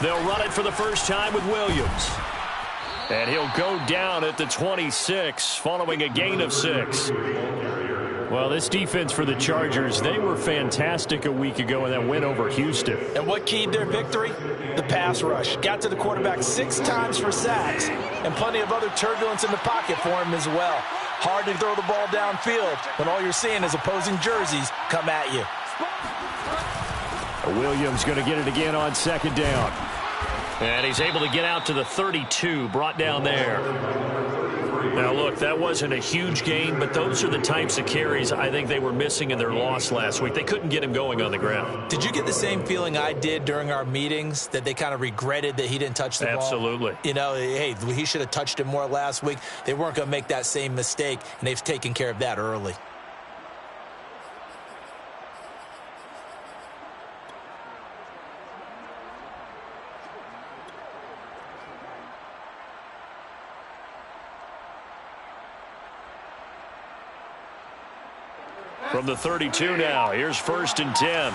They'll run it for the first time with Williams. And he'll go down at the 26 following a gain of 6. Well, this defense for the Chargers, they were fantastic a week ago in that win over Houston. And what keyed their victory? The pass rush. Got to the quarterback 6 times for sacks, and plenty of other turbulence in the pocket for him as well. Hard to throw the ball downfield when all you're seeing is opposing jerseys come at you. Williams going to get it again on second down. And he's able to get out to the 32, brought down there. Now, look, that wasn't a huge gain, but those are the types of carries I think they were missing in their loss last week. They couldn't get him going on the ground. Did you get the same feeling I did during our meetings, that they kind of regretted that he didn't touch the ball? Absolutely. You know, hey, he should have touched it more last week. They weren't going to make that same mistake, and they've taken care of that early. From the 32 now, here's 1st and 10.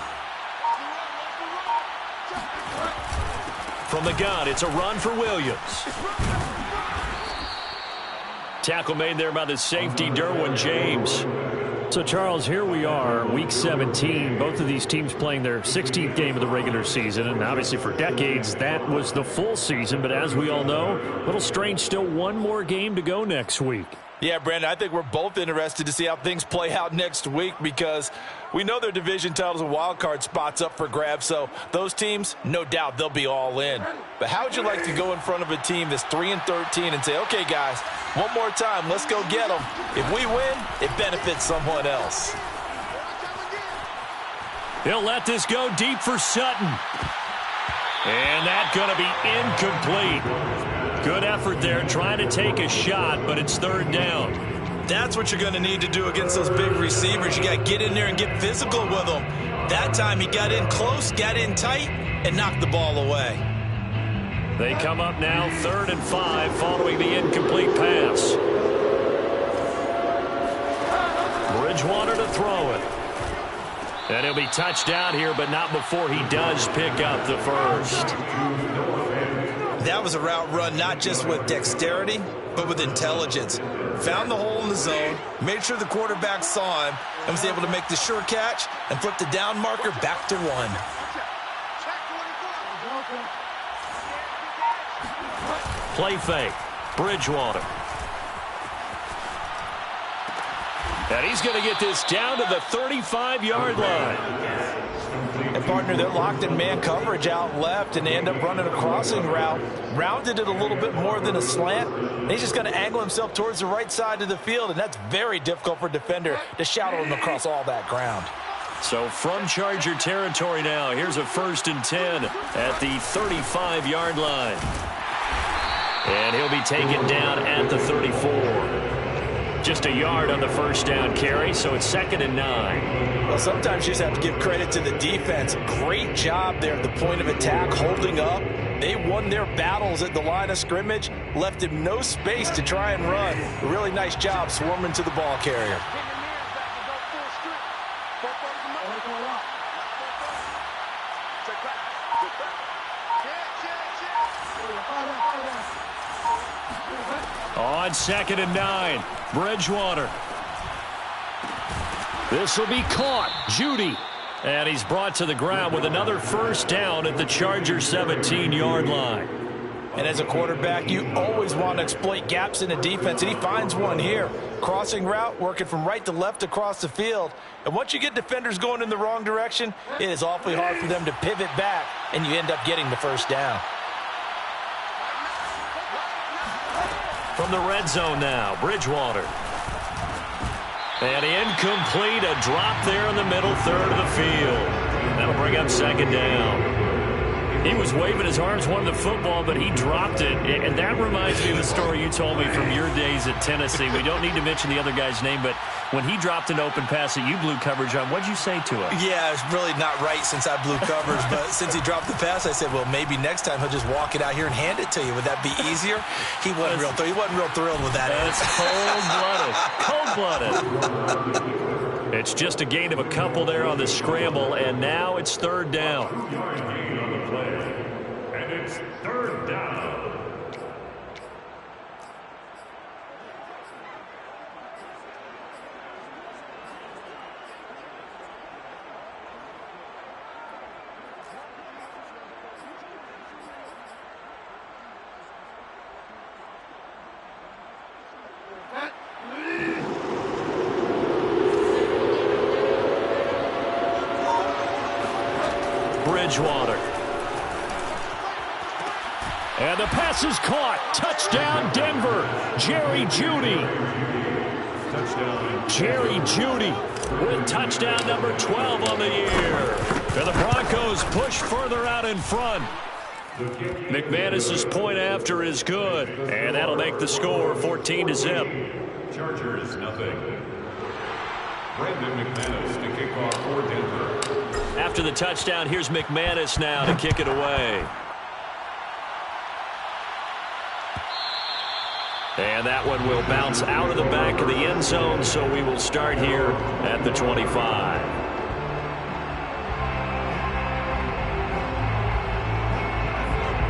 From the gun, it's a run for Williams. Tackle made there by the safety, Derwin James. So, Charles, here we are, Week 17. Both of these teams playing their 16th game of the regular season. And obviously for decades, that was the full season. But as we all know, a little strange, still one more game to go next week. Yeah, Brandon, I think we're both interested to see how things play out next week, because we know their division titles and wild card spots up for grabs. So those teams, no doubt, they'll be all in. But how would you like to go in front of a team that's 3-13 and say, okay, guys, one more time, let's go get them. If we win, it benefits someone else. He'll let this go deep for Sutton. And that's going to be incomplete. Good effort there, trying to take a shot, but it's 3rd down. That's what you're going to need to do against those big receivers. You got to get in there and get physical with them. That time he got in close, got in tight, and knocked the ball away. They come up now 3rd and 5 following the incomplete pass. Bridgewater to throw it. And he'll be touched down here, but not before he does pick up the first. That was a route run not just with dexterity, but with intelligence. Found the hole in the zone, made sure the quarterback saw him, and was able to make the sure catch and flip the down marker back to 1. Play fake. Bridgewater. And he's going to get this down to the 35-yard line. And, partner, they're locked in man coverage out left, and they end up running a crossing route. Rounded it a little bit more than a slant. And he's just going to angle himself towards the right side of the field, and that's very difficult for a defender to shadow him across all that ground. So from Charger territory now, here's a 1st and 10 at the 35-yard line. And he'll be taken down at the 34. Just a yard on the first down carry, so it's 2nd and 9. Well, sometimes you just have to give credit to the defense. Great job there at the point of attack, holding up. They won their battles at the line of scrimmage, left him no space to try and run. A really nice job swarming to the ball carrier. On 2nd and 9, Bridgewater. This will be caught. Judy. And he's brought to the ground with another first down at the Chargers 17-yard line. And as a quarterback, you always want to exploit gaps in the defense, and he finds one here. Crossing route, working from right to left across the field. And once you get defenders going in the wrong direction, it is awfully hard for them to pivot back, and you end up getting the first down. From the red zone now, Bridgewater. And incomplete, a drop there in the middle third of the field. That'll bring up 2nd down. He was waving his arms, wanted the football, but he dropped it. And that reminds me of the story you told me from your days at Tennessee. We don't need to mention the other guy's name, but when he dropped an open pass that you blew coverage on, what'd you say to him? Yeah, it's really not right since I blew coverage, but since he dropped the pass, I said, well, maybe next time he'll just walk it out here and hand it to you. Would that be easier? He wasn't real thrilled with that. That's cold-blooded. It's just a gain of a couple there on the scramble, and now it's 3rd down. It's third down. Bridgewater. And the pass is caught. Touchdown, Denver. Jerry Jeudy. Jerry Jeudy with touchdown number 12 on the year. And the Broncos push further out in front. McManus's point after is good. And that'll make the score 14-0. Chargers, nothing. Brandon McManus to kick off for Denver. After the touchdown, here's McManus now to kick it away. And that one will bounce out of the back of the end zone, so we will start here at the 25.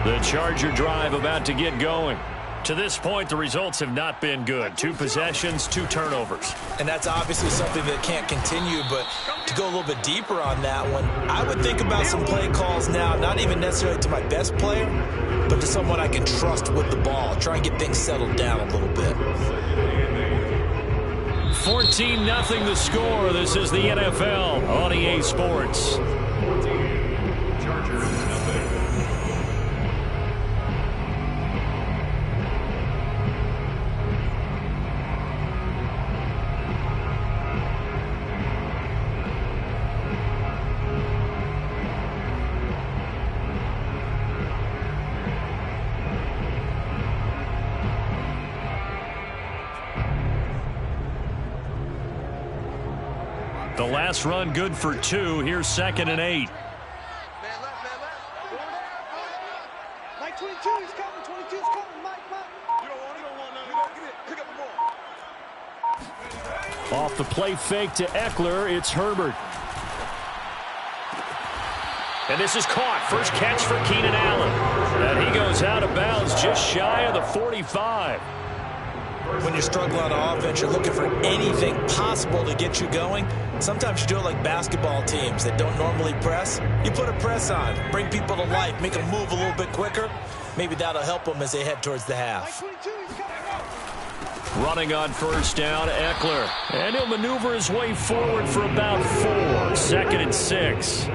The Charger drive about to get going. To this point, the results have not been good. 2 possessions, 2 turnovers. And that's obviously something that can't continue, but to go a little bit deeper on that one, I would think about some play calls now, not even necessarily to my best player, but to someone I can trust with the ball. Try and get things settled down a little bit. 14-0 the score. This is the NFL on EA Sports. Chargers, nothing. The last run good for 2. Here's 2nd and 8. Mike 22 is coming. 22 is coming. Mike. You don't want none. Pick up the ball. Off the play fake to Eckler, it's Herbert. And this is caught. First catch for Keenan Allen. And he goes out of bounds just shy of the 45. When you're struggling on offense, you're looking for anything possible to get you going. Sometimes you do it like basketball teams that don't normally press. You put a press on, bring people to life, make them move a little bit quicker. Maybe that'll help them as they head towards the half. Running on first down, Eckler. And he'll maneuver his way forward for about 4. 2nd and 6.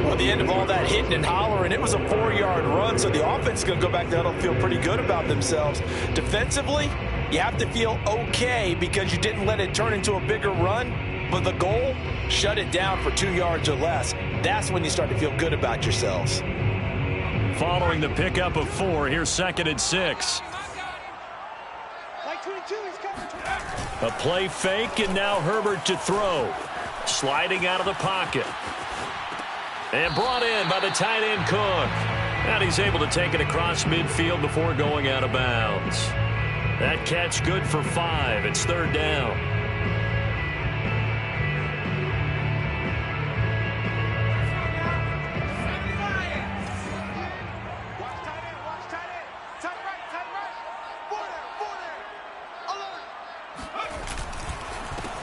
Well, at the end of all that hitting and hollering, it was a 4-yard run, so the offense is going to go back there and feel pretty good about themselves. Defensively, you have to feel okay because you didn't let it turn into a bigger run, but the goal, shut it down for 2 yards or less. That's when you start to feel good about yourselves. Following the pickup of 4, here's 2nd and 6. Mike 22 is coming. A play fake, and now Herbert to throw. Sliding out of the pocket. And brought in by the tight end Cook. And he's able to take it across midfield before going out of bounds. That catch good for 5. It's 3rd down.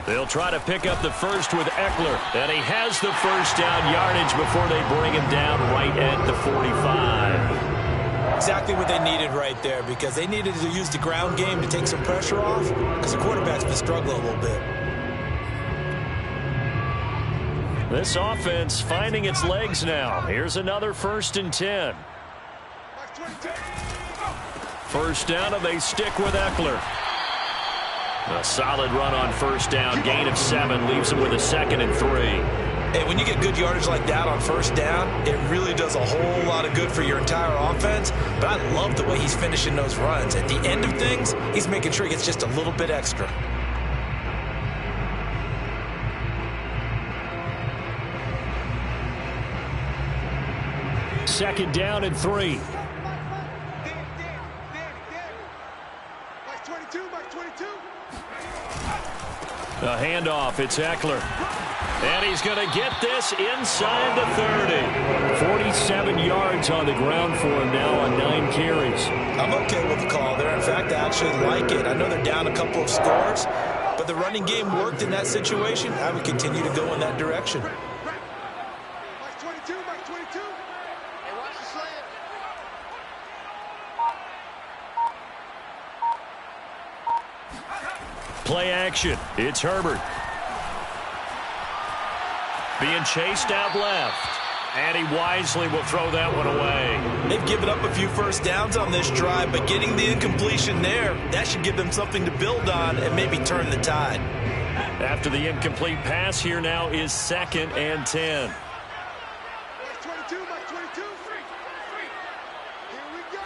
They'll try to pick up the first with Eckler. And he has the first down yardage before they bring him down right at the 45. Exactly what they needed right there, because they needed to use the ground game to take some pressure off, because the quarterback's been struggling a little bit. This offense finding its legs now. Here's another 1st and 10. First down, and they stick with Eckler. A solid run on first down. Gain of 7 leaves him with a 2nd and 3. And when you get good yardage like that on first down, it really does a whole lot of good for your entire offense. But I love the way he's finishing those runs. At the end of things, he's making sure he gets just a little bit extra. Second down and 3. A handoff. It's Eckler. And he's going to get this inside the 30. 47 yards on the ground for him now on 9 carries. I'm okay with the call there. In fact, I actually like it. I know they're down a couple of scores, but the running game worked in that situation. I would continue to go in that direction. Mike 22, Mike 22. Hey, watch the slant. Play action. It's Herbert. Being chased out left. And he wisely will throw that one away. They've given up a few first downs on this drive, but getting the incompletion there, that should give them something to build on and maybe turn the tide. After the incomplete pass, here now is 2nd and 10. Mike 22, Mike 22. Here we go.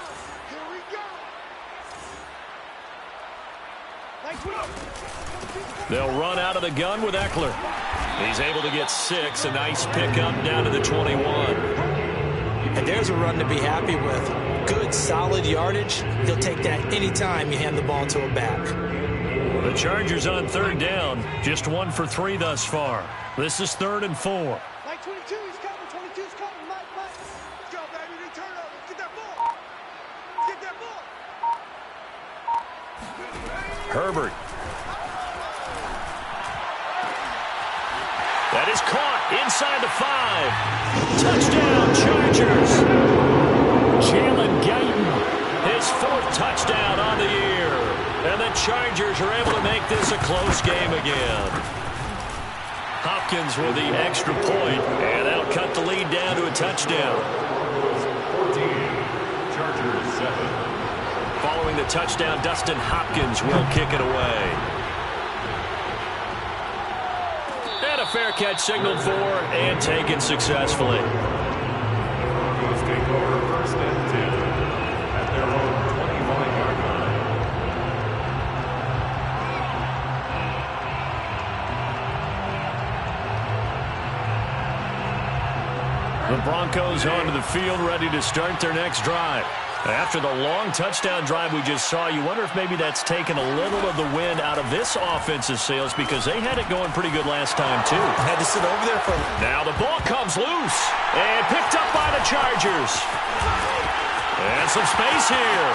Here we go. Mike 22. They'll run out of the gun with Eckler. He's able to get 6. A nice pickup down to the 21. And there's a run to be happy with. Good, solid yardage. He'll take that anytime you hand the ball to a back. The Chargers on 3rd down. Just 1 for 3 thus far. This is 3rd and 4. Mike 22, he's coming. 22's coming. Mike. Let's go, baby. They turn over. Get that ball. Get that ball. Herbert. That is caught inside the 5. Touchdown, Chargers. Jalen Guyton, his 4th touchdown on the year. And the Chargers are able to make this a close game again. Hopkins with the extra point, and that'll cut the lead down to a touchdown. 14. Chargers 7. Following the touchdown, Dustin Hopkins will kick it away. A fair catch signaled for and taken successfully. Broncos take over 1st and 10 at their own 25-yard line. The Broncos onto the field, ready to start their next drive. After the long touchdown drive we just saw, you wonder if maybe that's taken a little of the wind out of this offensive sails, because they had it going pretty good last time, too. Had to sit over there for... Now the ball comes loose and picked up by the Chargers. And some space here.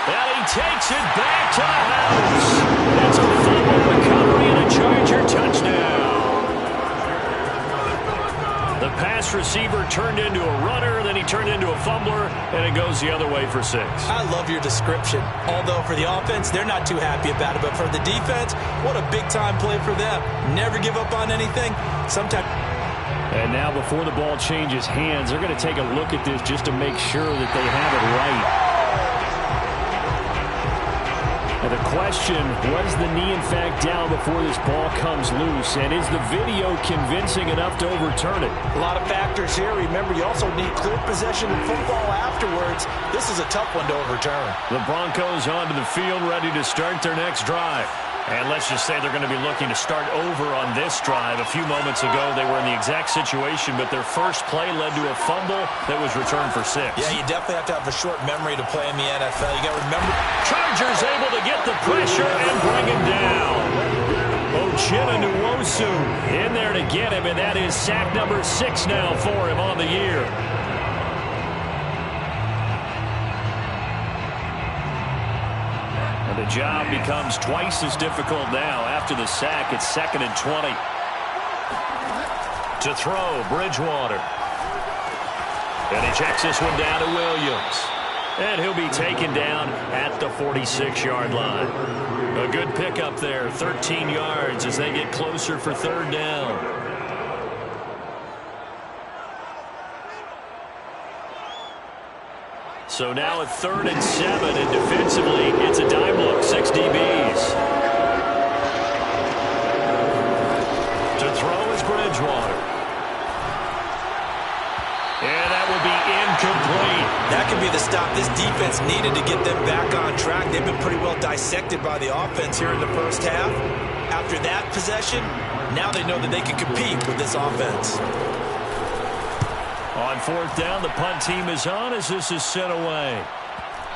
And he takes it back to the house. That's a fumble recovery and a Charger touchdown. The pass receiver turned into a runner, then he turned into a fumbler, and it goes the other way for 6. I love your description. Although for the offense, they're not too happy about it. But for the defense, what a big-time play for them. Never give up on anything. Sometimes. And now before the ball changes hands, they're going to take a look at this just to make sure that they have it right. And the question, was the knee in fact down before this ball comes loose? And is the video convincing enough to overturn it? A lot of factors here. Remember, you also need clear possession of football afterwards. This is a tough one to overturn. The Broncos onto the field, ready to start their next drive. And let's just say they're going to be looking to start over on this drive. A few moments ago, they were in the exact situation, but their first play led to a fumble that was returned for 6. Yeah, you definitely have to have a short memory to play in the NFL. You got to remember. Chargers able to get the pressure and bring him down. Uchenna Nwosu in there to get him, and that is sack number 6 now for him on the year. The job becomes twice as difficult now. After the sack, it's 2nd and 20. To throw, Bridgewater. And he checks this one down to Williams. And he'll be taken down at the 46-yard line. A good pickup there, 13 yards as they get closer for 3rd down. So now at 3rd and 7, and defensively, it's a dime look, 6 DBs. To throw is Bridgewater. And that will be incomplete. That could be the stop this defense needed to get them back on track. They've been pretty well dissected by the offense here in the first half. After that possession, now they know that they can compete with this offense. On 4th down, the punt team is on as this is sent away.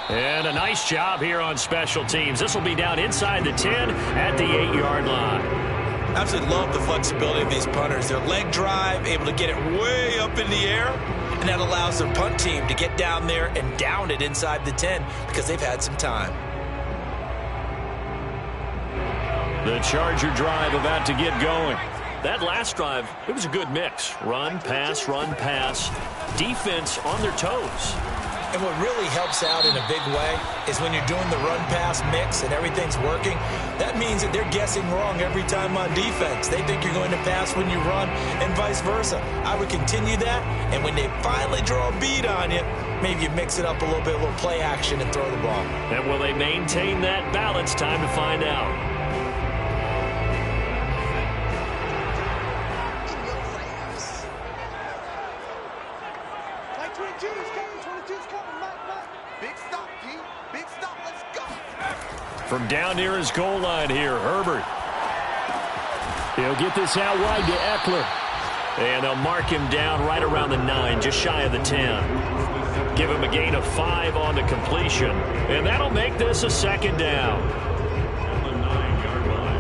And a nice job here on special teams. This will be down inside the 10 at the 8-yard line. Absolutely love the flexibility of these punters. Their leg drive, able to get it way up in the air, and that allows their punt team to get down there and down it inside the 10 because they've had some time. The Charger drive about to get going. That last drive, it was a good mix. Run, pass, defense on their toes. And what really helps out in a big way is when you're doing the run-pass mix and everything's working, that means that they're guessing wrong every time on defense. They think you're going to pass when you run and vice versa. I would continue that, and when they finally draw a bead on you, maybe you mix it up a little bit, a little play action, and throw the ball. And will they maintain that balance? Time to find out. From down near his goal line here, Herbert. He'll get this out wide to Eckler. And they'll mark him down right around the 9, just shy of the 10. Give him a gain of 5 on the completion. And that'll make this a second down. On the 9-yard line.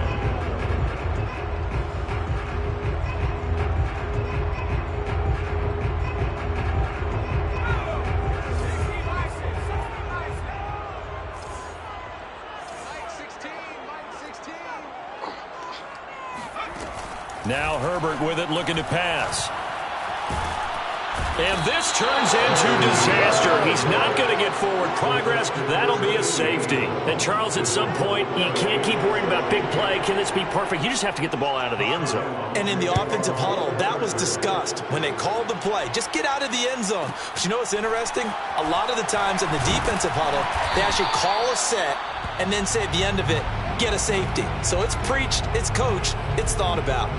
Now Herbert with it, looking to pass. And this turns into disaster. He's not going to get forward progress. That'll be a safety. And Charles, at some point, you can't keep worrying about big play. Can this be perfect? You just have to get the ball out of the end zone. And in the offensive huddle, that was discussed when they called the play. Just get out of the end zone. But you know what's interesting? A lot of the times in the defensive huddle, they actually call a set and then say at the end of it, get a safety. So it's preached, it's coached, it's thought about.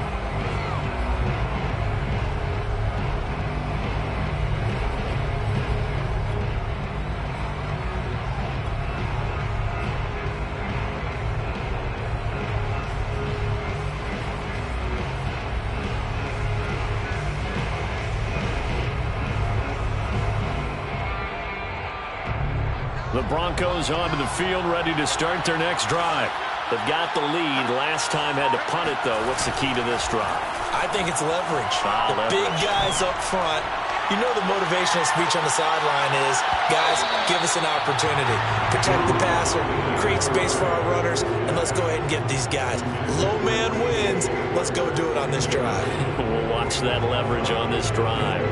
The Broncos onto the field, ready to start their next drive. They've got the lead. Last time had to punt it, though. What's the key to this drive? I think it's leverage. Leverage. Big guys up front. You know the motivational speech on the sideline is, guys, give us an opportunity. Protect the passer, create space for our runners, and let's go ahead and get these guys. Low man wins. Let's go do it on this drive. We'll watch that leverage on this drive.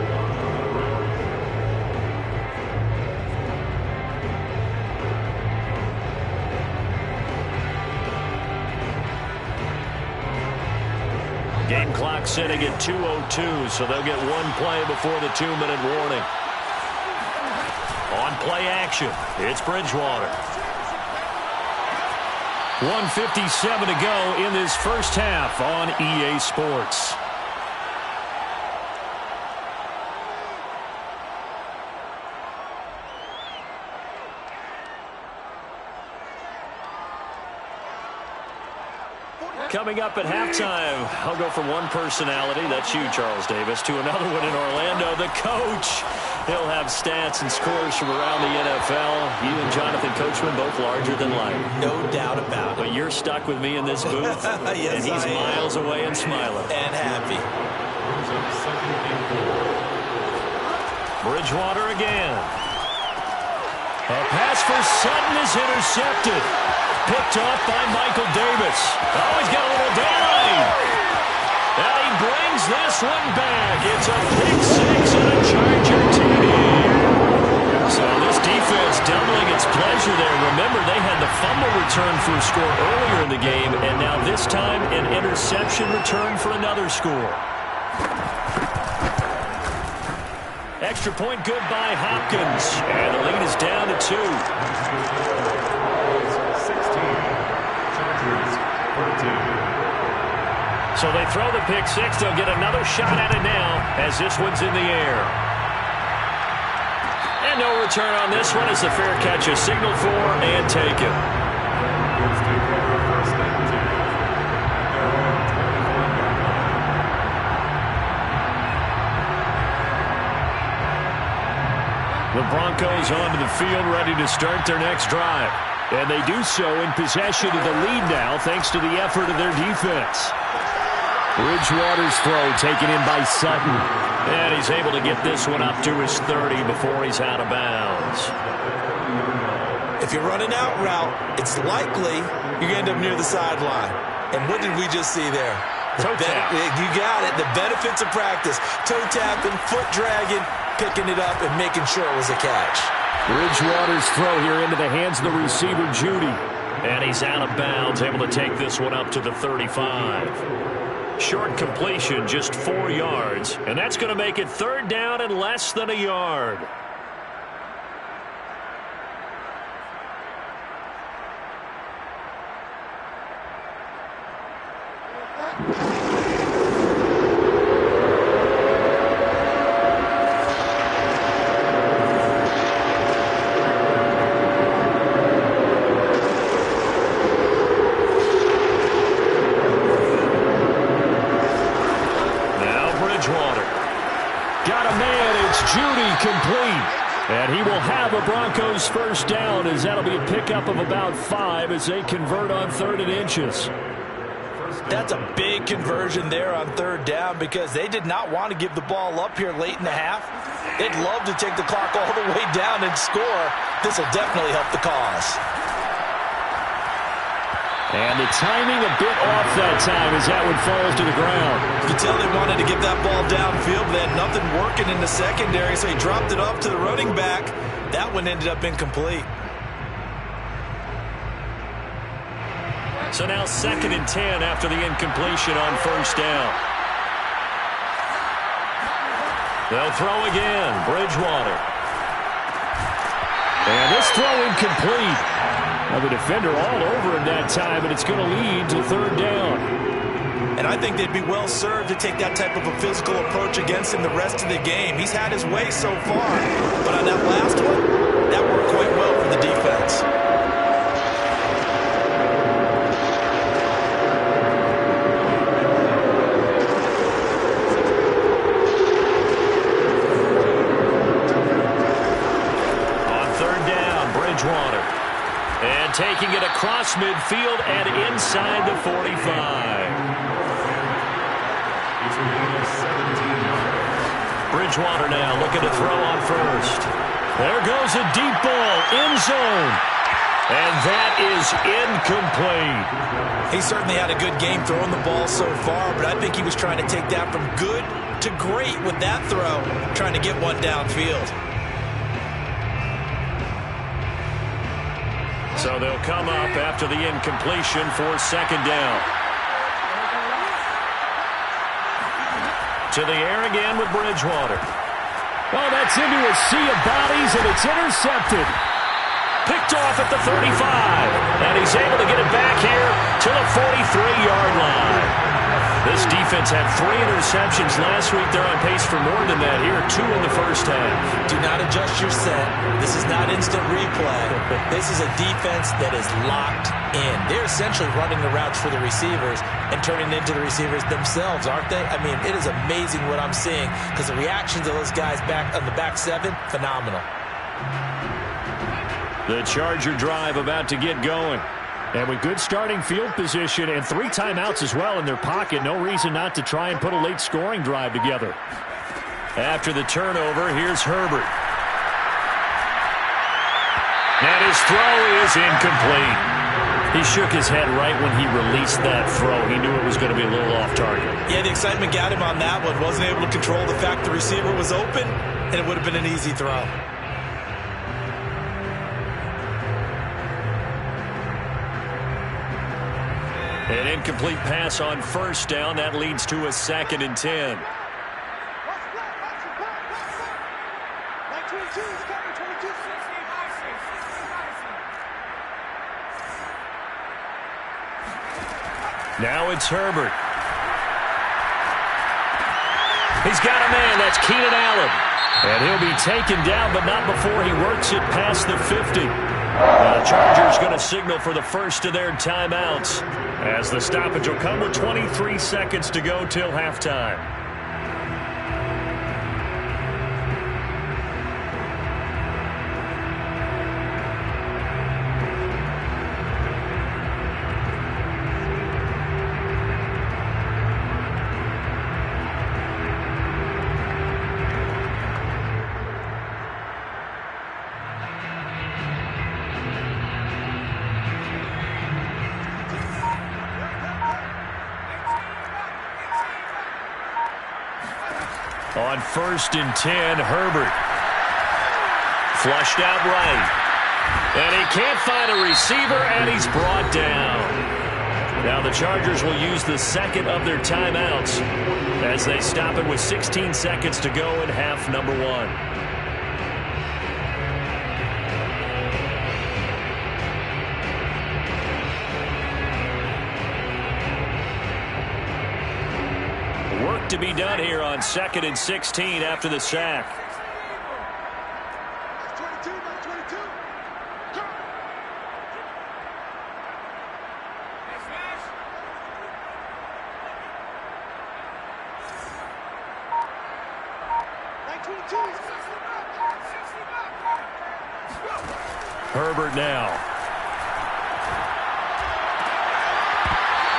Game clock sitting at 2:02, so they'll get one play before the 2-minute warning. On play action, it's Bridgewater. 1:57 to go in this first half on EA Sports. Coming up at halftime, I'll go from one personality, that's you, Charles Davis, to another one in Orlando, the coach. He'll have stats and scores from around the NFL. You and Jonathan Coachman, both larger than life. No doubt about it. But you're stuck with me in this booth, yes, and he's miles away and smiling. And happy. Bridgewater again. A pass for Sutton is intercepted. Picked off by Michael Davis. Oh, he's got a little dive. And he brings this one back. It's a pick six and a Charger TD. So this defense doubling its pleasure there. Remember, they had the fumble return for a score earlier in the game, and now this time an interception return for another score. Extra point good by Hopkins. And the lead is down to 2. So they throw the pick six. They'll get another shot at it now as this one's in the air. And no return on this one as the fair catch is signaled for and taken. The Broncos onto the field, ready to start their next drive. And they do so in possession of the lead now, thanks to the effort of their defense. Bridgewater's throw taken in by Sutton. And he's able to get this one up to his 30 before he's out of bounds. If you're running out route, it's likely you're going to end up near the sideline. And what did we just see there? Toe tap. You got it. The benefits of practice. Toe tapping, foot dragging, picking it up, and making sure it was a catch. Bridgewater's throw here into the hands of the receiver, Judy. And he's out of bounds, able to take this one up to the 35. Short completion, just 4 yards. And that's going to make it third down and less than a yard. And he will have a Broncos first down, as that'll be a pickup of about 5 as they convert on 3rd and inches. That's a big conversion there on 3rd down because they did not want to give the ball up here late in the half. They'd love to take the clock all the way down and score. This will definitely help the cause. And the timing a bit off that time as that one falls to the ground. You can tell they wanted to get that ball downfield, but they had nothing working in the secondary, so he dropped it off to the running back. That one ended up incomplete. So now 2nd and 10 after the incompletion on 1st down. They'll throw again. Bridgewater. And this throw incomplete. Now the defender all over him that time, and it's going to lead to 3rd down. And I think they'd be well served to take that type of a physical approach against him the rest of the game. He's had his way so far, but on that last one, that worked quite well for the defense. On 3rd down, Bridgewater. And taking it across midfield and inside the 45. Bridgewater now looking to throw on 1st. There goes a deep ball, end zone. And that is incomplete. He certainly had a good game throwing the ball so far, but I think he was trying to take that from good to great with that throw, trying to get one downfield. So they'll come up after the incompletion for 2nd down. To the air again with Bridgewater. Oh, that's into a sea of bodies, and it's intercepted. Picked off at the 35. And he's able to get it back here to the 43-yard line. This defense had 3 interceptions last week. They're on pace for more than that here. 2 in the first half. Do not adjust your set. This is not instant replay. This is a defense that is locked in. They're essentially running the routes for the receivers and turning into the receivers themselves, aren't they? I mean, it is amazing what I'm seeing because the reactions of those guys back on the back 7, phenomenal. The Charger drive about to get going. And with good starting field position and 3 timeouts as well in their pocket, no reason not to try and put a late scoring drive together. After the turnover, here's Herbert. And his throw is incomplete. He shook his head right when he released that throw. He knew it was going to be a little off target. Yeah, the excitement got him on that one. Wasn't able to control the fact the receiver was open, and it would have been an easy throw. An incomplete pass on 1st down. That leads to a 2nd and 10. Now it's Herbert. He's got a man. That's Keenan Allen. And he'll be taken down, but not before he works it past the 50. Now the Chargers going to signal for the first of their timeouts, as the stoppage will come with 23 seconds to go till halftime. On 1st and 10, Herbert. Flushed out right. And he can't find a receiver, and he's brought down. Now the Chargers will use the second of their timeouts as they stop it with 16 seconds to go in half number 1. Work to be done here on 2nd and 16 after the sack. Herbert now.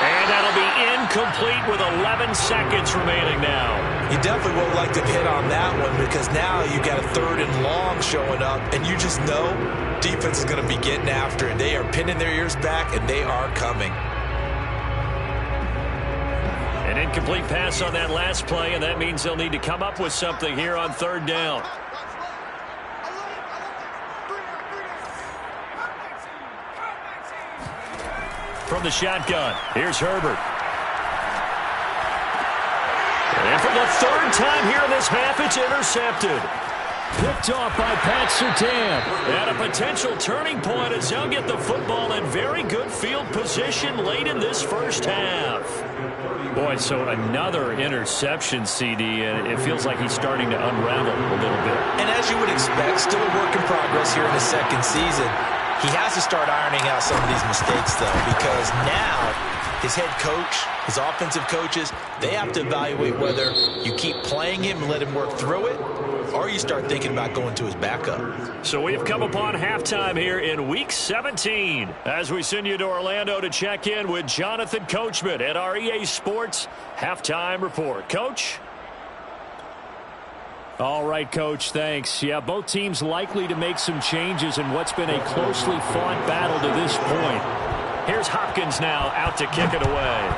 And that'll be incomplete with 11 seconds remaining now. You definitely won't like to hit on that one because now you got a 3rd and long showing up, and you just know defense is going to be getting after it. They are pinning their ears back, and they are coming. An incomplete pass on that last play, and that means they'll need to come up with something here on 3rd down. From the shotgun, here's Herbert. And for the 3rd time here in this half, it's intercepted. Picked off by Pat Surtain. And a potential turning point as they'll get the football in very good field position late in this first half. Boy, so another interception, CD, and it feels like he's starting to unravel a little bit. And as you would expect, still a work in progress here in the 2nd season. He has to start ironing out some of these mistakes, though, because now his head coach, his offensive coaches, they have to evaluate whether you keep playing him and let him work through it, or you start thinking about going to his backup. So we've come upon halftime here in Week 17 as we send you to Orlando to check in with Jonathan Coachman at our EA Sports Halftime Report. Coach? All right, Coach, thanks. Yeah, both teams likely to make some changes in what's been a closely fought battle to this point. Here's Hopkins now out to kick it away.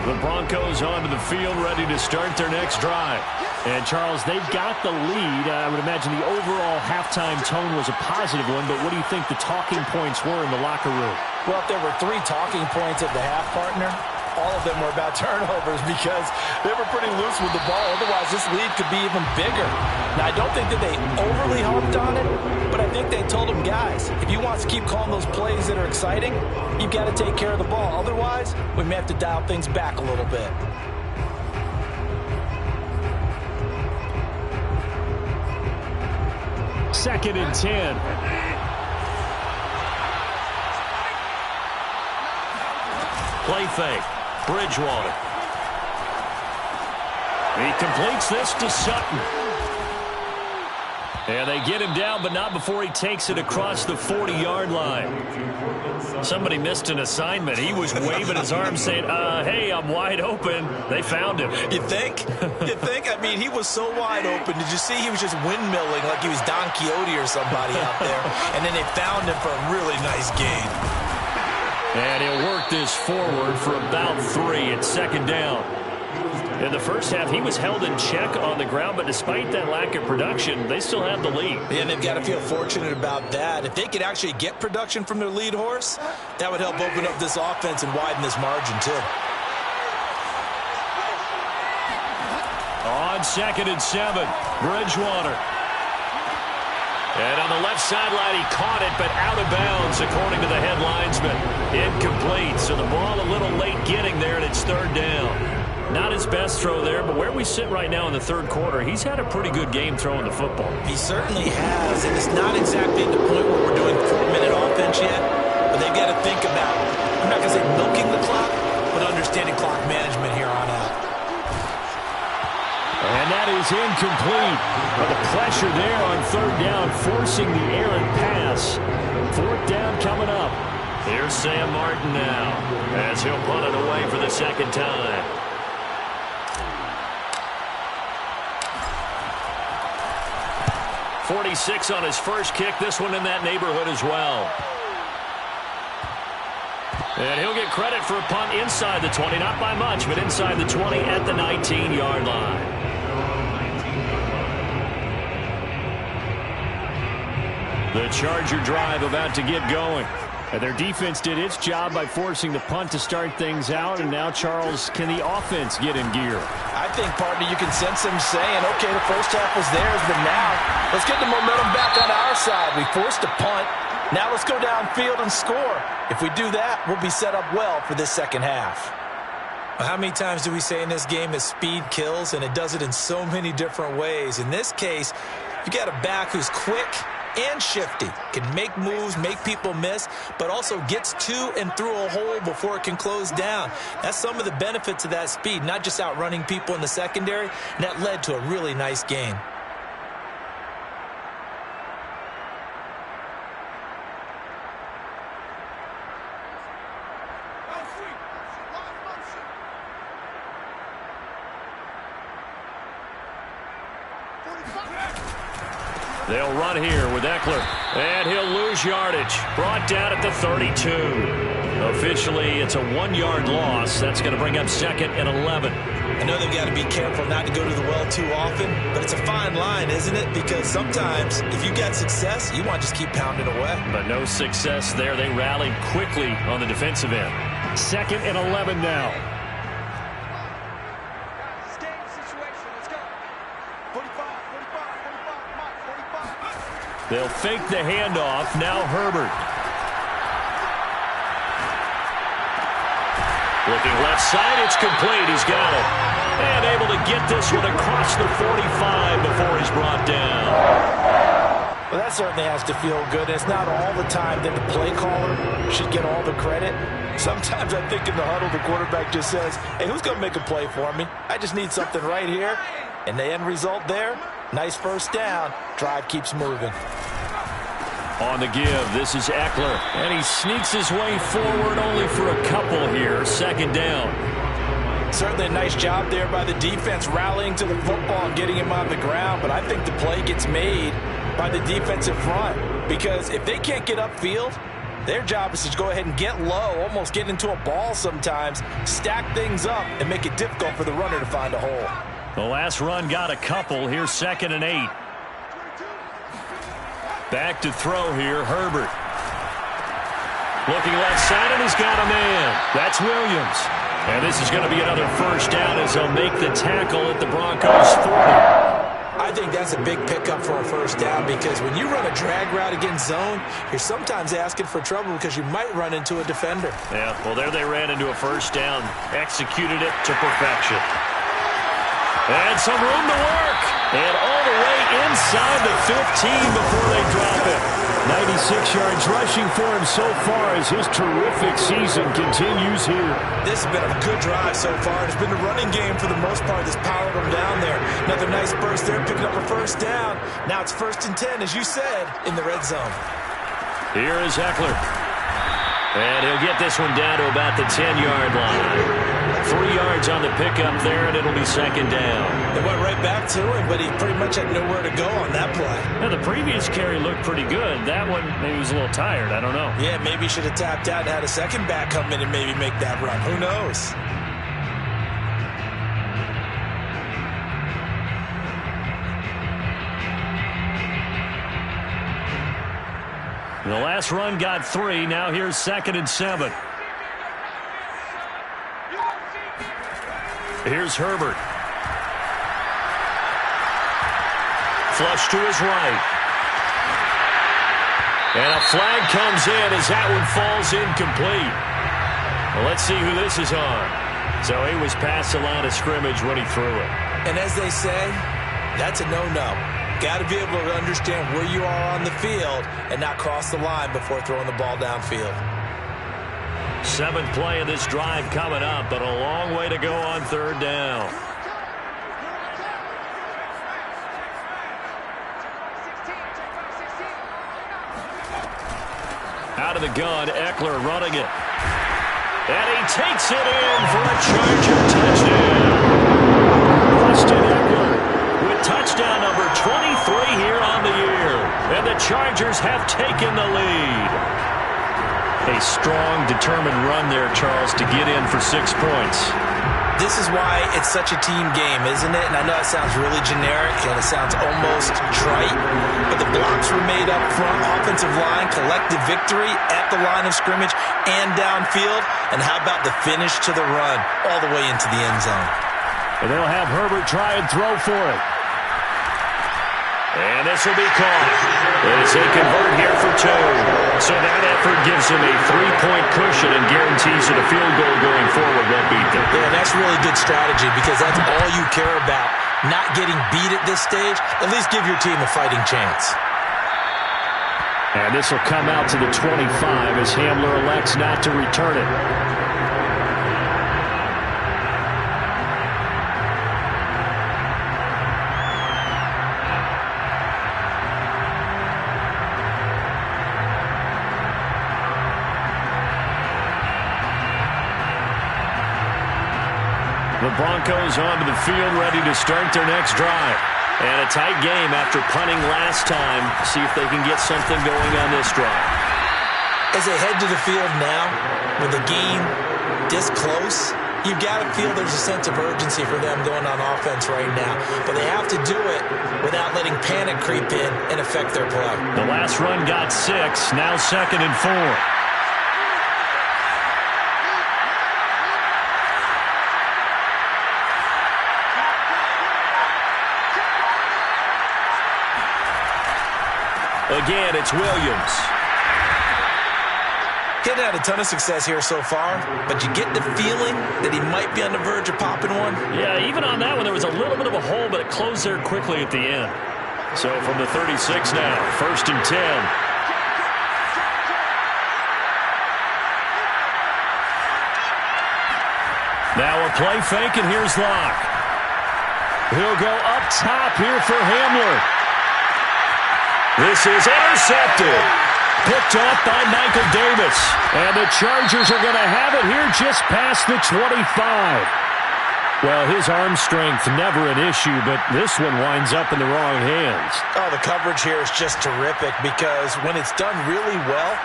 The Broncos onto the field, ready to start their next drive. And, Charles, they've got the lead. I would imagine the overall halftime tone was a positive one, but what do you think the talking points were in the locker room? Well, if there were 3 talking points at the half, partner, all of them were about turnovers because they were pretty loose with the ball. Otherwise, this lead could be even bigger. Now, I don't think that they overly harped on it, but I think they told them, guys, if you want to keep calling those plays that are exciting, you've got to take care of the ball. Otherwise, we may have to dial things back a little bit. Second and 10. Play fake. Bridgewater. He completes this to Sutton. And they get him down, but not before he takes it across the 40-yard line. Somebody missed an assignment. He was waving his arms saying, hey, I'm wide open. They found him. You think? You think? I mean, he was so wide open. Did you see he was just windmilling like he was Don Quixote or somebody out there? And then they found him for a really nice gain. And he'll work this forward for about 3 at second down. In the first half, he was held in check on the ground, but despite that lack of production, they still have the lead. And they've got to feel fortunate about that. If they could actually get production from their lead horse, that would help open up this offense and widen this margin, too. On 2nd and 7, Bridgewater. And on the left sideline, he caught it, but out of bounds, according to the head linesman. Incomplete, so the ball a little late getting there, and it's 3rd down. Not his best throw there, but where we sit right now in the 3rd quarter, he's had a pretty good game throwing the football. He certainly has, and it's not exactly at the point where we're doing 4-minute offense yet, but they've got to think about, I'm not going to say milking the clock, but understanding clock management here on out. And that is incomplete. But the pressure there on third down, forcing the errant pass. Fourth down coming up. Here's Sam Martin now, as he'll punt it away for the second time. .46 on his first kick. This one in that neighborhood as well. And he'll get credit for a punt inside the 20. Not by much, but inside the 20 at the 19-yard line. The Charger drive about to get going. And their defense did its job by forcing the punt to start things out. And now, Charles, can the offense get in gear? I think, partner, you can sense them saying, okay, the first half was theirs, but now let's get the momentum back on our side. We forced a punt. Now let's go downfield and score. If we do that, we'll be set up well for this second half. Well, how many times do we say in this game that speed kills, and it does it in so many different ways? In this case, you got a back who's quick and shifty, can make moves, make people miss, but also gets to and through a hole before it can close down. That's some of the benefits of that speed, not just outrunning people in the secondary, and that led to a really nice game. They'll run here with Eckler, and he'll lose yardage. Brought down at the 32. Officially, it's a 1-yard loss. That's going to bring up second and 11. I know they've got to be careful not to go to the well too often, but it's a fine line, isn't it? Because sometimes, if you get success, you want to just keep pounding away. But no success there. They rallied quickly on the defensive end. Second and 11 now. They'll fake the handoff. Now Herbert. Looking left side. It's complete. He's got it. And able to get this one across the 45 before he's brought down. Well, that certainly has to feel good. It's not all the time that the play caller should get all the credit. Sometimes I think in the huddle, the quarterback just says, hey, who's going to make a play for me? I just need something right here. And the end result there, nice first down. Drive keeps moving. On the give, this is Eckler. And he sneaks his way forward only for a couple here. Second down. Certainly a nice job there by the defense rallying to the football and getting him on the ground. But I think the play gets made by the defensive front. Because if they can't get upfield, their job is to go ahead and get low, almost get into a ball sometimes, stack things up, and make it difficult for the runner to find a hole. The last run got a couple. Here's second and 8. Back to throw here, Herbert. Looking left side, and he's got a man. That's Williams. And this is going to be another first down as he'll make the tackle at the Broncos 40. I think that's a big pickup for a first down because when you run a drag route against zone, you're sometimes asking for trouble because you might run into a defender. Yeah, well, there they ran into a first down. Executed it to perfection. And some room to work. And all the way inside the 15 before they drop it. 96 yards rushing for him so far as his terrific season continues here. This has been a good drive so far. It's been the running game for the most part that's powered them down there. Another nice burst there, picking up a first down. Now it's 1st and 10, as you said, in the red zone. Here is Eckler. And he'll get this one down to about the 10-yard line. 3 yards on the pickup there, and it'll be second down. They went right back to him, but he pretty much had nowhere to go on that play. Now, the previous carry looked pretty good. That one, maybe he was a little tired. I don't know. Yeah, maybe he should have tapped out and had a second back come in and maybe make that run. Who knows? The last run got 3. Now here's 2nd and 7. Here's Herbert. Flush to his right. And a flag comes in as that one falls incomplete. Well, let's see who this is on. So he was past the line of scrimmage when he threw it. And as they say, that's a no-no. Got to be able to understand where you are on the field and not cross the line before throwing the ball downfield. 7th play of this drive coming up, but a long way to go on 3rd down. Out of the gun, Eckler running it. And he takes it in for a Charger touchdown. Austin Eckler with touchdown number 23 here on the year. And the Chargers have taken the lead. A strong, determined run there, Charles, to get in for 6 points. This is why it's such a team game, isn't it? And I know it sounds really generic and it sounds almost trite, but the blocks were made up front, offensive line, collective victory at the line of scrimmage and downfield. And how about the finish to the run all the way into the end zone? And they'll have Herbert try and throw for it. And this will be caught as they convert here for 2. So that effort gives them a 3-point cushion and guarantees that a field goal going forward won't beat them. Yeah, that's really good strategy because that's all you care about. Not getting beat at this stage, at least give your team a fighting chance. And this will come out to the 25 as Hamler elects not to return it. The Broncos onto the field, ready to start their next drive. And a tight game after punting last time. See if they can get something going on this drive. As they head to the field now, with the game this close, you've got to feel there's a sense of urgency for them going on offense right now. But they have to do it without letting panic creep in and affect their play. The last run got 6, now 2nd and 4. Again, it's Williams. Getting had a ton of success here so far, but you get the feeling that he might be on the verge of popping one. Yeah, even on that one, there was a little bit of a hole, but it closed there quickly at the end. So from the 36 now, 1st and 10. Now a play fake, and here's Locke. He'll go up top here for Hamler. This is intercepted. Picked off by Michael Davis. And the Chargers are going to have it here just past the 25. Well, his arm strength never an issue, but this one winds up in the wrong hands. Oh, the coverage here is just terrific because when it's done really well,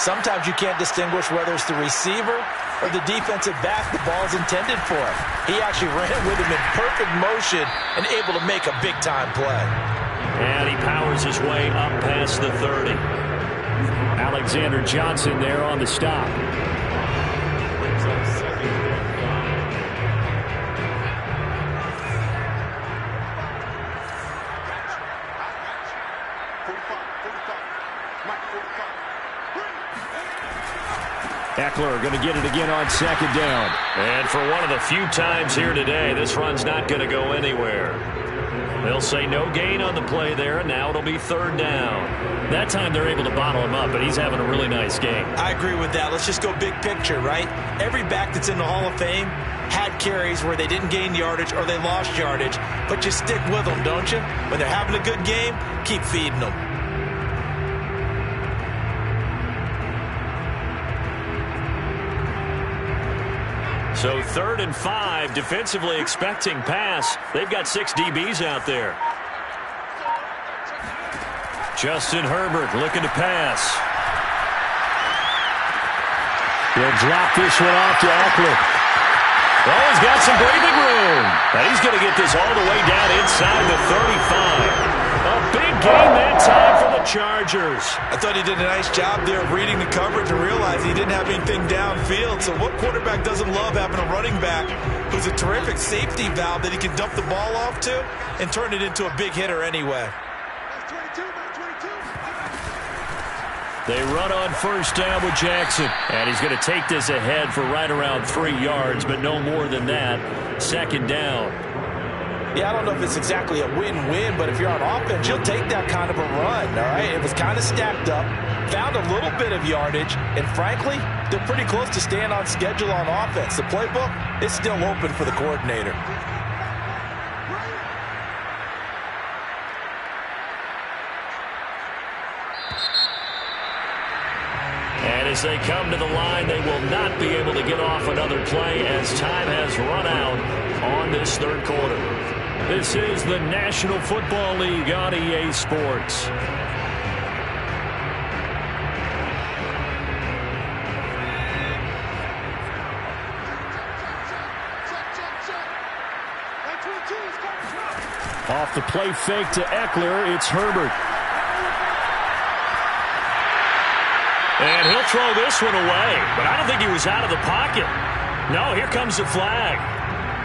sometimes you can't distinguish whether it's the receiver or the defensive back the ball's intended for. He actually ran with him in perfect motion and able to make a big-time play. And he powers his way up past the 30. Alexander Johnson there on the stop. Eckler going to get it again on 2nd down. And for one of the few times here today, this run's not going to go anywhere. They'll say no gain on the play there, and now it'll be 3rd down. That time they're able to bottle him up, but he's having a really nice game. I agree with that. Let's just go big picture, right? Every back that's in the Hall of Fame had carries where they didn't gain yardage or they lost yardage, but you stick with them, don't you? When they're having a good game, keep feeding them. So 3rd and 5, defensively expecting pass. They've got 6 DBs out there. Justin Herbert looking to pass. He'll drop this one off to Eckler. Oh, he's got some breathing room. And he's going to get this all the way down inside the 35. A big game that time for the Chargers. I thought he did a nice job there of reading the coverage and realizing he didn't have anything downfield. So what quarterback doesn't love having a running back who's a terrific safety valve that he can dump the ball off to and turn it into a big hitter anyway? They run on 1st down with Jackson. And he's going to take this ahead for right around 3 yards, but no more than that. 2nd down. Yeah, I don't know if it's exactly a win-win, but if you're on offense, you'll take that kind of a run, all right? It was kind of stacked up, found a little bit of yardage, and frankly, they're pretty close to staying on schedule on offense. The playbook is still open for the coordinator. as they come to the line, they will not be able to get off another play as time has run out on this third quarter. This is the National Football League on EA Sports. Off the play fake to Eckler, it's Herbert. And he'll throw this one away, but I don't think he was out of the pocket. No, here comes the flag.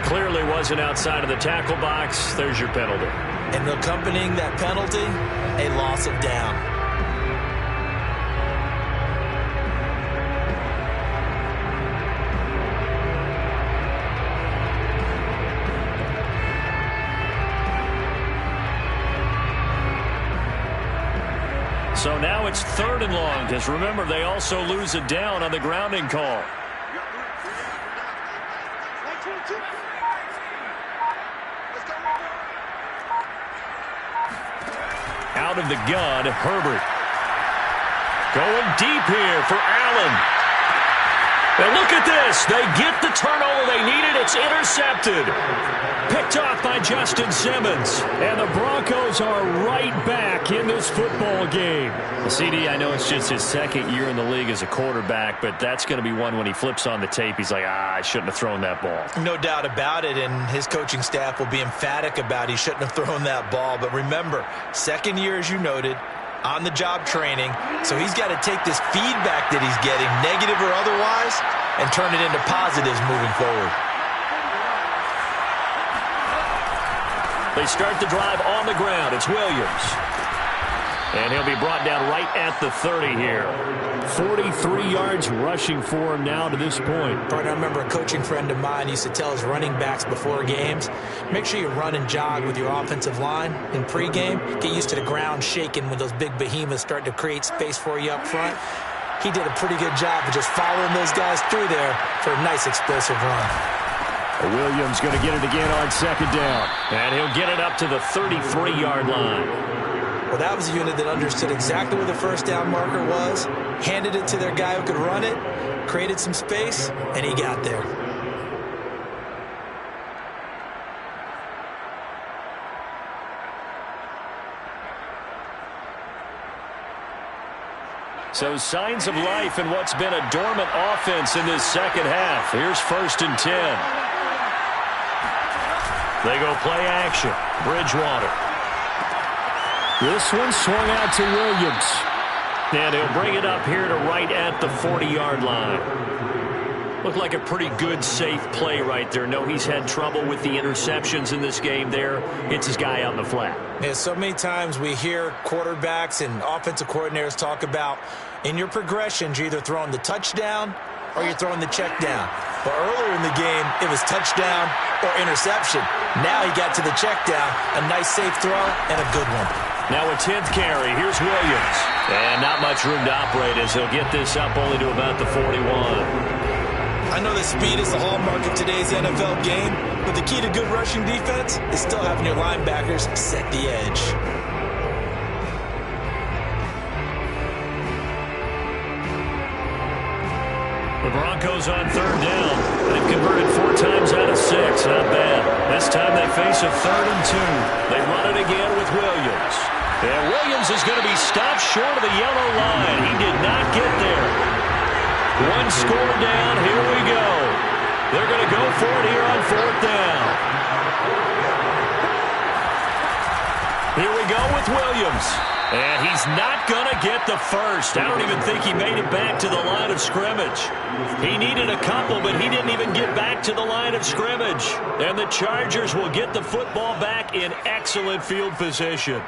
Clearly wasn't outside of the tackle box. There's your penalty. And accompanying that penalty, a loss of down. So now it's 3rd and long, because remember, they also lose a down on the grounding call. Out of the gun, Herbert. Going deep here for Allen. And look at this. They get the turnover they needed. It's intercepted. Picked off by Justin Simmons. And the Broncos are right back in this football game. Well, CD, I know it's just his 2nd year in the league as a quarterback, but that's going to be one when he flips on the tape. He's like, I shouldn't have thrown that ball. No doubt about it, and his coaching staff will be emphatic about he shouldn't have thrown that ball. But remember, 2nd year, as you noted, on-the-job training, so he's got to take this feedback that he's getting, negative or otherwise, and turn it into positives moving forward. They start the drive on the ground. It's Williams. And he'll be brought down right at the 30 here. 43 yards rushing for him now to this point. I remember a coaching friend of mine used to tell his running backs before games, make sure you run and jog with your offensive line in pregame. Get used to the ground shaking when those big behemoths start to create space for you up front. He did a pretty good job of just following those guys through there for a nice explosive run. Williams going to get it again on 2nd down. And he'll get it up to the 33-yard line. Well, that was a unit that understood exactly where the first down marker was, handed it to their guy who could run it, created some space, and he got there. So signs of life in what's been a dormant offense in this second half. Here's 1st and 10. They go play action. Bridgewater. This one swung out to Williams. And he'll bring it up here to right at the 40-yard line. Looked like a pretty good, safe play right there. No, he's had trouble with the interceptions in this game there. It's his guy out in the flat. Yeah, so many times we hear quarterbacks and offensive coordinators talk about in your progressions, you're either throwing the touchdown or you're throwing the check down. But earlier in the game, it was touchdown or interception. Now he got to the check down, a nice safe throw and a good one. Now a 10th carry. Here's Williams. And not much room to operate as he'll get this up only to about the 41. I know that speed is the hallmark of today's NFL game, but the key to good rushing defense is still having your linebackers set the edge. The Broncos on 3rd down. They've converted 4 times out of 6. Not bad. This time they face a 3rd and 2. They run it again with Williams. And Williams is going to be stopped short of the yellow line. He did not get there. 1 score down. Here we go. They're going to go for it here on 4th down. Here we go with Williams. And he's not going to get the first. I don't even think he made it back to the line of scrimmage. He needed a couple, but he didn't even get back to the line of scrimmage. And the Chargers will get the football back in excellent field position.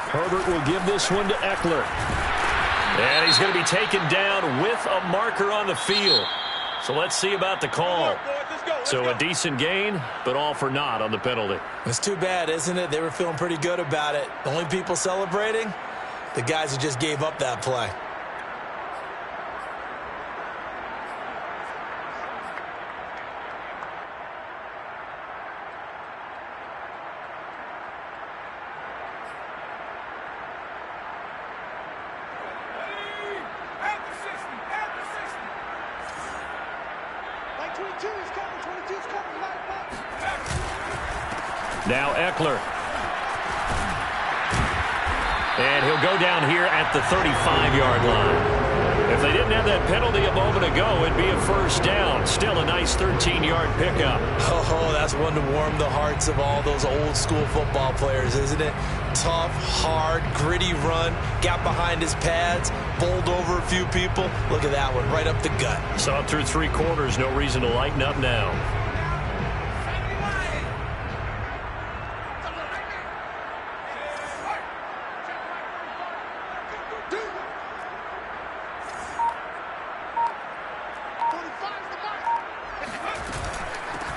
Herbert will give this one to Eckler. And he's going to be taken down with a marker on the field. So let's see about the call. So a decent gain, but all for naught on the penalty. It's too bad, isn't it? They were feeling pretty good about it. The only people celebrating, the guys who just gave up that play. is coming. 22 is coming. Mike. Now Eckler. And he'll go down here at the 35-yard line. If they didn't have that penalty a moment ago, it'd be a first down. Still a nice 13-yard pickup. Oh, that's one to warm the hearts of all those old-school football players, isn't it? Tough, hard, gritty run. Got behind his pads, bowled over a few people. Look at that one, right up the gut. Saw it through 3 quarters. No reason to lighten up now.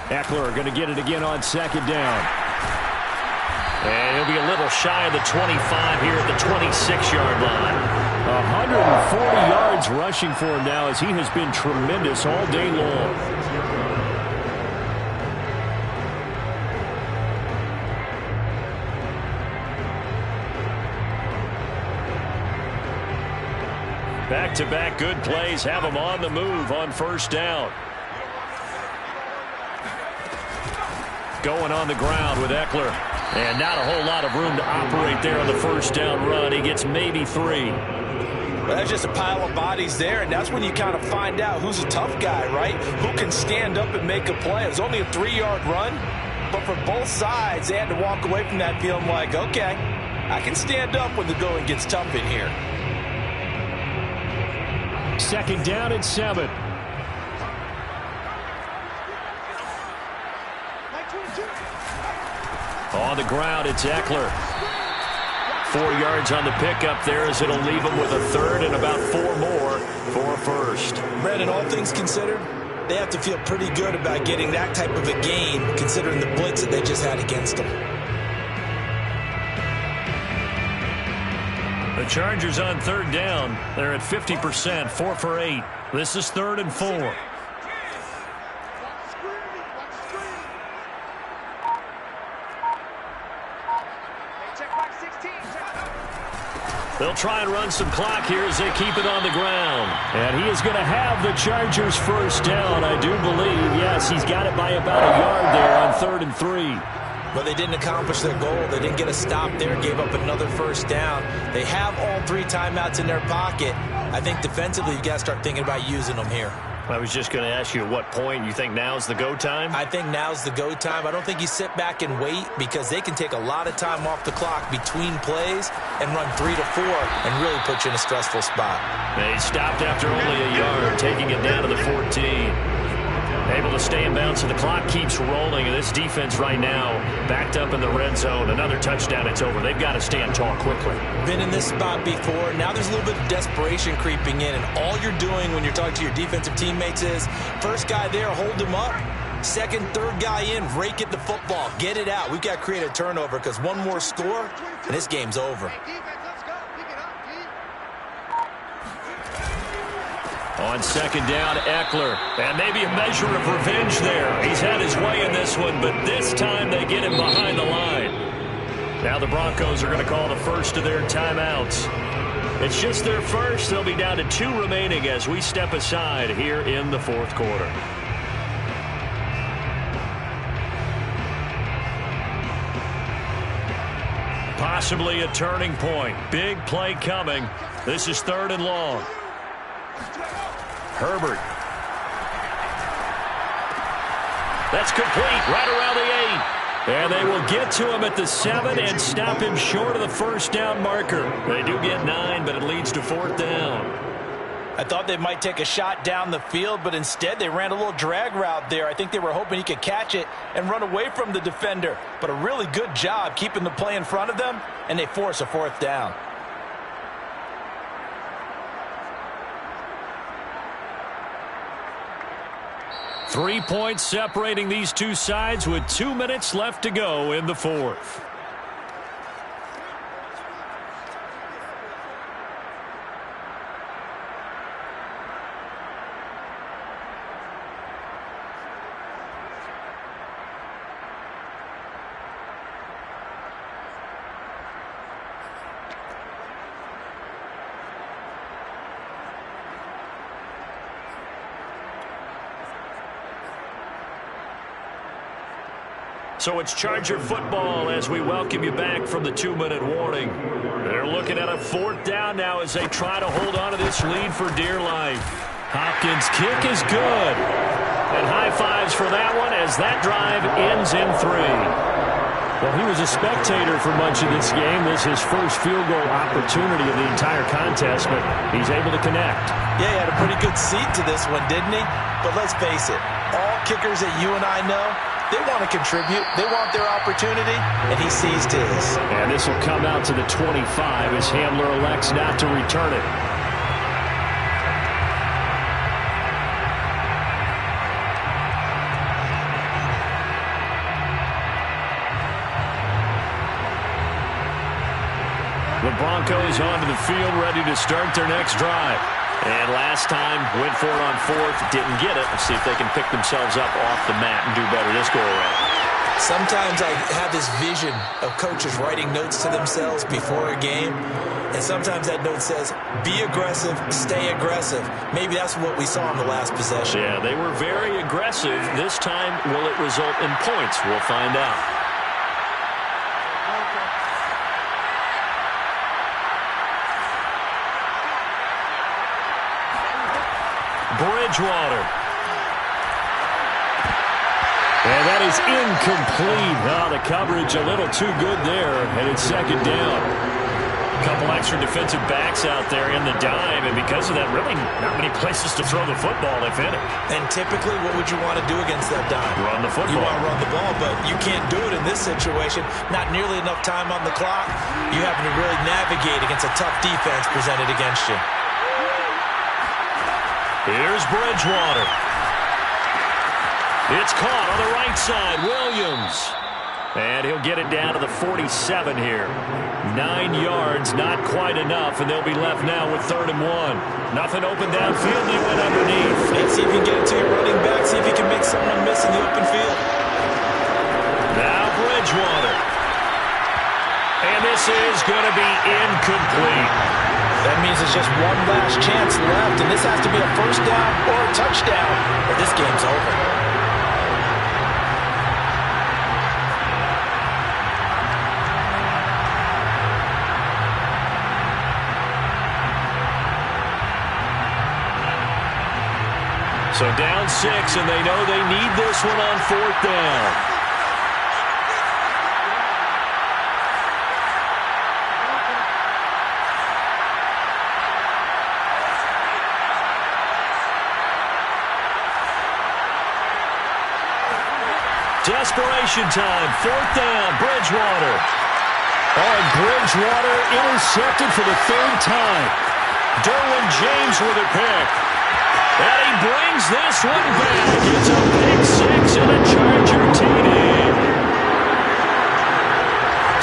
Eckler going to get it again on second down. And he'll be a little shy of the 25 here at the 26-yard line. 140 yards rushing for him now as he has been tremendous all day long. Back-to-back good plays have him on the move on first down. Going on the ground with Eckler. And not a whole lot of room to operate there on the first down run. He gets maybe 3. Well, that's just a pile of bodies there, and that's when you kind of find out who's a tough guy, right? Who can stand up and make a play. It was only a 3-yard run, but for both sides, they had to walk away from that feeling like, okay, I can stand up when the going gets tough in here. Second down and 7. On the ground, it's Eckler. 4 yards on the pickup there as it'll leave him with a third and about 4 more for a first. Brandon, all things considered, they have to feel pretty good about getting that type of a gain considering the blitz that they just had against them. The Chargers on third down. They're at 50%, 4 for 8. This is 3rd and 4. They'll try and run some clock here as they keep it on the ground. And he is going to have the Chargers first down, I do believe. Yes, he's got it by about a yard there on 3rd and 3. But they didn't accomplish their goal. They didn't get a stop there, gave up another first down. They have all 3 timeouts in their pocket. I think defensively you got to start thinking about using them here. I was just going to ask you at what point you think now's the go time? I think now's the go time. I don't think you sit back and wait because they can take a lot of time off the clock between plays and run 3 to 4 and really put you in a stressful spot. They stopped after only a yard, taking it down to the 14. Able to stay in bounds, so the clock keeps rolling. And this defense right now backed up in the red zone. Another touchdown, it's over. They've got to stand tall quickly. Been in this spot before. Now there's a little bit of desperation creeping in. And all you're doing when you're talking to your defensive teammates is first guy there, hold him up. Second, third guy in, rake at the football. Get it out. We've got to create a turnover because one more score, and this game's over. On second down, Eckler. And maybe a measure of revenge there. He's had his way in this one, but this time they get him behind the line. Now the Broncos are going to call the first of their timeouts. It's just their first. They'll be down to 2 remaining as we step aside here in the 4th quarter. Possibly a turning point. Big play coming. This is 3rd and long. Herbert. That's complete right around the 8. And they will get to him at the 7 and stop him short of the first down marker. They do get 9, but it leads to 4th down. I thought they might take a shot down the field, but instead they ran a little drag route there. I think they were hoping he could catch it and run away from the defender. But a really good job keeping the play in front of them, and they force a 4th down. Three points separating these two sides with 2 minutes left to go in the 4th. So it's Charger football as we welcome you back from the 2-minute warning. They're looking at a 4th down now as they try to hold on to this lead for dear life. Hopkins' kick is good. And high fives for that one as that drive ends in 3. Well, he was a spectator for much of this game. This is his first field goal opportunity of the entire contest, but he's able to connect. Yeah, he had a pretty good seat to this one, didn't he? But let's face it, all kickers that you and I know, they want to contribute. They want their opportunity, and he seized his. And this will come out to the 25 as Hamler elects not to return it. The Broncos onto the field, ready to start their next drive. And last time, went for it on 4th, didn't get it. Let's see if they can pick themselves up off the mat and do better this go-around. Sometimes I have this vision of coaches writing notes to themselves before a game, and sometimes that note says, be aggressive, stay aggressive. Maybe that's what we saw in the last possession. Yeah, they were very aggressive. This time, will it result in points? We'll find out. Bridgewater. And that is incomplete. Oh, the coverage a little too good there, and it's 2nd down. A couple extra defensive backs out there in the dime, and because of that, really not many places to throw the football, if any. And typically, what would you want to do against that dime? Run the football. You want to run the ball, but you can't do it in this situation. Not nearly enough time on the clock. You have to really navigate against a tough defense presented against you. Here's Bridgewater. It's caught on the right side. Williams. And he'll get it down to the 47 here. 9 yards, not quite enough, and they'll be left now with 3rd and 1. Nothing open downfield. They went underneath. And see if you can get it to your running back. See if you can make someone miss in the open field. Now Bridgewater. And this is going to be incomplete. That means it's just one last chance left, and this has to be a 1st down or a touchdown, or this game's over. So down 6, and they know they need this one on 4th down. Desperation time, 4th down, Bridgewater. Oh, Bridgewater intercepted for the 3rd time. Derwin James with a pick. And he brings this one back. It's a pick 6 and a Charger TD.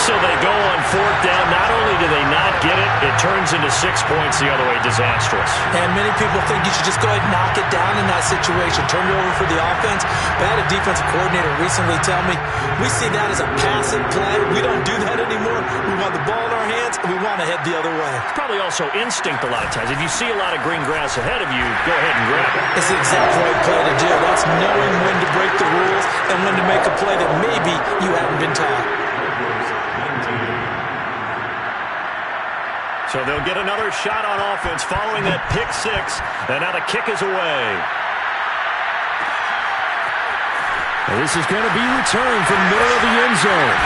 So they go on 4th down. Not only do they not get it, it turns into 6 points the other way. Disastrous. And many people think you should just go ahead and knock it down in that situation. Turn it over for the offense. But I had a defensive coordinator recently tell me, we see that as a passive play. We don't do that anymore. We want the ball in our hands, and we want to head the other way. It's probably also instinct a lot of times. If you see a lot of green grass ahead of you, go ahead and grab it. It's the exact right play to do. That's knowing when to break the rules and when to make a play that maybe you haven't been taught. So they'll get another shot on offense following that pick 6, and now the kick is away. And this is going to be returned from the middle of the end zone.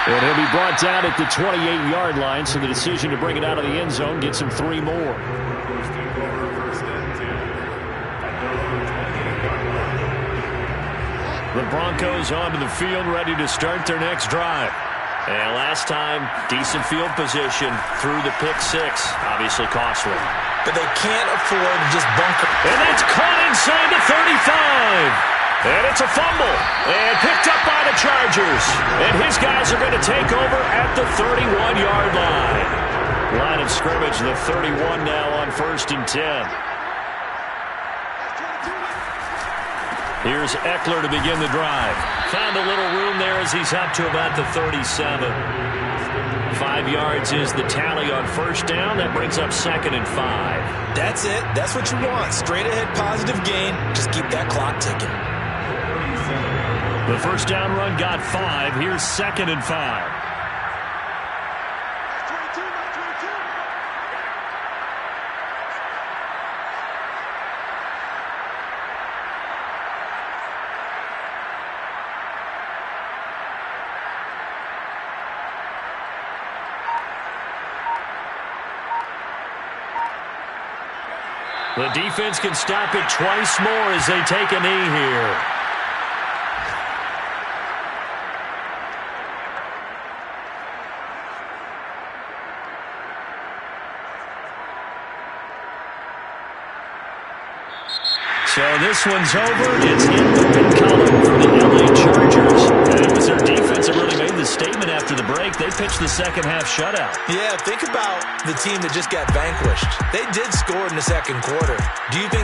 And he'll be brought down at the 28-yard line, so the decision to bring it out of the end zone gets him 3 more. The Broncos onto the field, ready to start their next drive. And last time, decent field position through the pick 6. Obviously costly. But they can't afford to just bunker. And it's caught inside the 35. And it's a fumble. And picked up by the Chargers. And his guys are going to take over at the 31-yard line. Line of scrimmage, the 31 now on 1st and 10. Here's Eckler to begin the drive. Found a little room there as he's up to about the 37. 5 yards is the tally on 1st down. That brings up 2nd and 5. That's it. That's what you want. Straight ahead positive gain. Just keep that clock ticking. The first down run got 5. Here's 2nd and 5. The defense can stop it twice more as they take a knee here. So this one's over. It's in the win column for the LA Chargers. And it was their defense that really made the statement after the break. They pitched the second half shutout. Yeah, think about the team that just got vanquished. They did score in the second quarter. Do you think